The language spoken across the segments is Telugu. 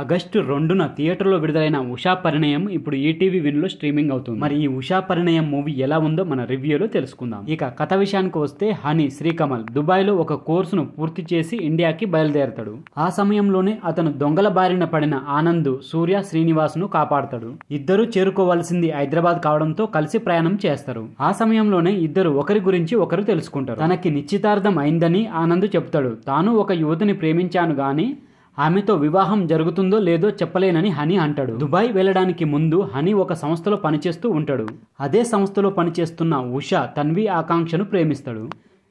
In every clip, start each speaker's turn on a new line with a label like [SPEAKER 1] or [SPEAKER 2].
[SPEAKER 1] ఆగస్టు 2న థియేటర్లో విడుదలైన ఉషా పరిణయం ఇప్పుడు ఈటీవీ విన్లో స్ట్రీమింగ్ అవుతుంది. మరి ఈ ఉషా పరిణయం మూవీ ఎలా ఉందో మన రివ్యూలో తెలుసుకుందాం. ఇక కథ విషయానికి వస్తే హనీ శ్రీకమల్ దుబాయ్లో ఒక కోర్సును పూర్తి చేసి ఇండియాకి బయలుదేరతాడు. ఆ సమయంలోనే అతను దొంగల బారిన పడిన ఆనంద్, సూర్య, శ్రీనివాస్ను కాపాడతాడు. ఇద్దరు చేరుకోవాల్సింది హైదరాబాద్ కావడంతో కలిసి ప్రయాణం చేస్తారు. ఆ సమయంలోనే ఇద్దరు ఒకరి గురించి ఒకరు తెలుసుకుంటారు. తనకి నిశ్చితార్థం అయిందని ఆనంద్ చెప్తాడు. తాను ఒక యువతిని ప్రేమించాను గాని ఆమెతో వివాహం జరుగుతుందో లేదో చెప్పలేనని హనీ అంటాడు. దుబాయ్ వెళ్ళడానికి ముందు హనీ ఒక సంస్థలో పనిచేస్తూ ఉంటాడు. అదే సంస్థలో పనిచేస్తున్న ఉషా తన్వి ఆకాంక్షను ప్రేమిస్తాడు.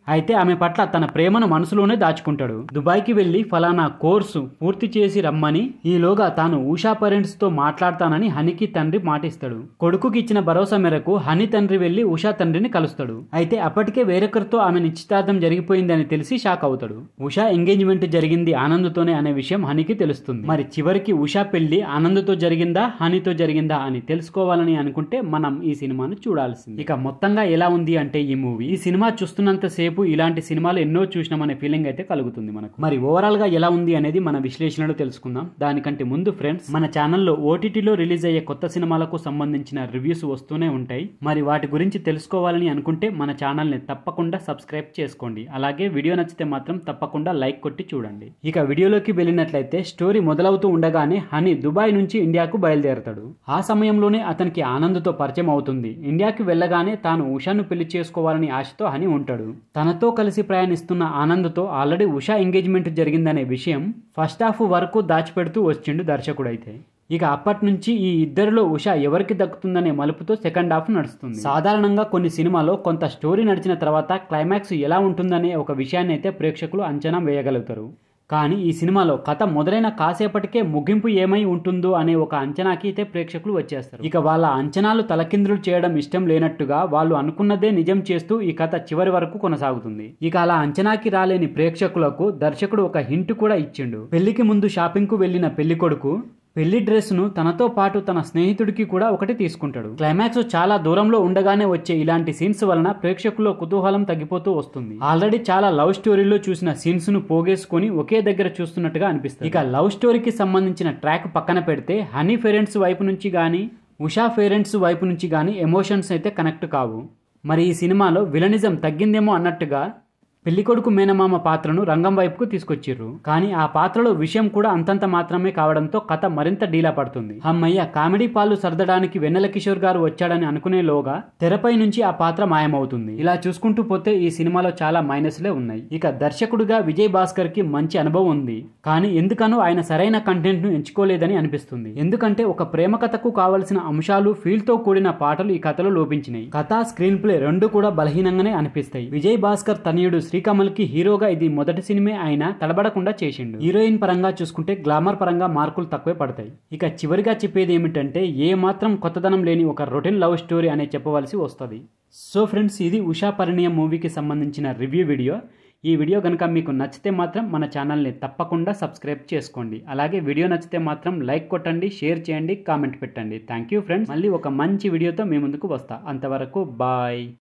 [SPEAKER 1] అయితే ఆమె పట్ల తన ప్రేమను మనసులోనే దాచుకుంటాడు. దుబాయ్కి వెళ్లి ఫలానా కోర్సు పూర్తి చేసి రమ్మని, ఈలోగా తాను ఉషా పేరెంట్స్ తో మాట్లాడతానని హనీకి తండ్రి మాటిస్తాడు. కొడుకుకి ఇచ్చిన భరోసా మేరకు హనీ తండ్రి వెళ్లి ఉషా తండ్రిని కలుస్తాడు. అయితే అప్పటికే వేరొకరితో ఆమె నిశ్చితార్థం జరిగిపోయిందని తెలిసి షాక్ అవుతాడు. ఉషా ఎంగేజ్మెంట్ జరిగింది ఆనంద్తోనే అనే విషయం హనీకి తెలుస్తుంది. మరి చివరికి ఉషా పెళ్లి ఆనంద్తో జరిగిందా హనీతో జరిగిందా అని తెలుసుకోవాలని అనుకుంటే మనం ఈ సినిమాను చూడాల్సింది. ఇక మొత్తంగా ఎలా ఉంది అంటే ఈ మూవీ, ఈ సినిమా చూస్తున్నంత సేపు ఇలాంటి సినిమాలు ఎన్నో చూసినామనే ఫీలింగ్ అయితే కలుగుతుంది మనకు. మరి ఓవరాల్ గా ఎలా ఉంది అనేది మన విశ్లేషణలో తెలుసుకుందాం. దానికంటే ముందు ఫ్రెండ్స్, మన ఛానల్లో ఓటీటీలో రిలీజ్ అయ్యే కొత్త సినిమాలకు సంబంధించిన రివ్యూస్ వస్తూనే ఉంటాయి. మరి వాటి గురించి తెలుసుకోవాలని అనుకుంటే మన ఛానల్ ని తప్పకుండా సబ్స్క్రైబ్ చేసుకోండి. అలాగే వీడియో నచ్చితే మాత్రం తప్పకుండా లైక్ కొట్టి చూడండి. ఇక వీడియోలోకి వెళ్ళినట్లయితే స్టోరీ మొదలవుతూ ఉండగానే హనీ దుబాయ్ నుంచి ఇండియాకు బయలుదేరతాడు. ఆ సమయంలోనే అతనికి ఆనంద్తో పరిచయం అవుతుంది. ఇండియాకి వెళ్ళగానే తాను ఉషాను పెళ్లి చేసుకోవాలని ఆశతో హనీ ఉంటాడు. తనతో కలిసి ప్రయాణిస్తున్న ఆనంద్తో ఆల్రెడీ ఉషా ఎంగేజ్మెంట్ జరిగిందనే విషయం ఫస్ట్ హాఫ్ వరకు దాచిపెడుతూ వచ్చిండు దర్శకుడైతే. ఇక అప్పటి నుంచి ఈ ఇద్దరిలో ఉషా ఎవరికి దక్కుతుందనే మలుపుతో సెకండ్ హాఫ్ నడుస్తుంది. సాధారణంగా కొన్ని సినిమాలో కొంత స్టోరీ నడిచిన తర్వాత క్లైమాక్స్ ఎలా ఉంటుందనే ఒక విషయాన్ని అయితే ప్రేక్షకులు అంచనా వేయగలుగుతారు. కానీ ఈ సినిమాలో కథ మొదలైన కాసేపటికే ముగింపు ఏమై ఉంటుందో అనే ఒక అంచనాకి అయితే ప్రేక్షకులు వచ్చేస్తారు. ఇక వాళ్ళ అంచనాలు తలకిందులు చేయడం ఇష్టం లేనట్టుగా వాళ్ళు అనుకున్నదే నిజం చేస్తూ ఈ కథ చివరి వరకు కొనసాగుతుంది. ఇక అలా అంచనాకి రాలేని ప్రేక్షకులకు దర్శకుడు ఒక హింట్ కూడా ఇచ్చిండు. పెళ్లికి ముందు షాపింగ్ కు వెళ్లిన పెళ్లి కొడుకు పెళ్లి డ్రెస్ ను తనతో పాటు తన స్నేహితుడికి కూడా ఒకటి తీసుకుంటాడు. క్లైమాక్స్ చాలా దూరంలో ఉండగానే వచ్చే ఇలాంటి సీన్స్ వలన ప్రేక్షకుల్లో కుతూహలం తగ్గిపోతూ వస్తుంది. ఆల్రెడీ చాలా లవ్ స్టోరీలో చూసిన సీన్స్ ను పోగేసుకుని ఒకే దగ్గర చూస్తున్నట్టుగా అనిపిస్తుంది. ఇక లవ్ స్టోరీకి సంబంధించిన ట్రాక్ పక్కన పెడితే హనీ పేరెంట్స్ వైపు నుంచి గానీ ఉషా పేరెంట్స్ వైపు నుంచి గానీ ఎమోషన్స్ అయితే కనెక్ట్ కావు. మరి ఈ సినిమాలో విలనిజం తగ్గిందేమో అన్నట్టుగా పెళ్లికొడుకు మేనమామ పాత్రను రంగం వైపుకు తీసుకొచ్చిర్రు. కానీ ఆ పాత్రలో విషయం కూడా అంతంత మాత్రమే కావడంతో కథ మరింత డీలా పడుతుంది. అమ్మయ్య, కామెడీ పాలు సర్దడానికి వెన్నెల కిషోర్ గారు వచ్చాడని అనుకునేలోగా తెరపై నుంచి ఆ పాత్ర మాయమవుతుంది. ఇలా చూసుకుంటూ పోతే ఈ సినిమాలో చాలా మైనస్లే ఉన్నాయి. ఇక దర్శకుడిగా విజయ్ భాస్కర్ కి మంచి అనుభవం ఉంది. కానీ ఎందుకనో ఆయన సరైన కంటెంట్ ను ఎంచుకోలేదని అనిపిస్తుంది. ఎందుకంటే ఒక ప్రేమ కథకు కావలసిన అంశాలు, ఫీల్ తో కూడిన పాటలు ఈ కథలో లోపించినాయి. కథ, స్క్రీన్ ప్లే రెండు కూడా బలహీనంగానే అనిపిస్తాయి. విజయ్ భాస్కర్ తనయుడు శ్రీకమల్ కి హీరోగా ఇది మొదటి సినిమే అయినా తడబడకుండా చేసిండు. హీరోయిన్ పరంగా చూసుకుంటే గ్లామర్ పరంగా మార్కులు తక్కువే పడతాయి. ఇక చివరిగా చెప్పేది ఏమిటంటే ఏ మాత్రం కొత్తదనం లేని ఒక రొటీన్ లవ్ స్టోరీ అనే చెప్పవలసి వస్తుంది. సో ఫ్రెండ్స్, ఇది ఉషా పరిణయం మూవీకి సంబంధించిన రివ్యూ వీడియో. ఈ వీడియో కనుక మీకు నచ్చితే మాత్రం మన ఛానల్ని తప్పకుండా సబ్స్క్రైబ్ చేసుకోండి. అలాగే వీడియో నచ్చితే మాత్రం లైక్ కొట్టండి, షేర్ చేయండి, కామెంట్ పెట్టండి. Thank you friends. మళ్ళీ ఒక మంచి వీడియోతో మీ ముందుకు వస్తా. అంతవరకు బాయ్.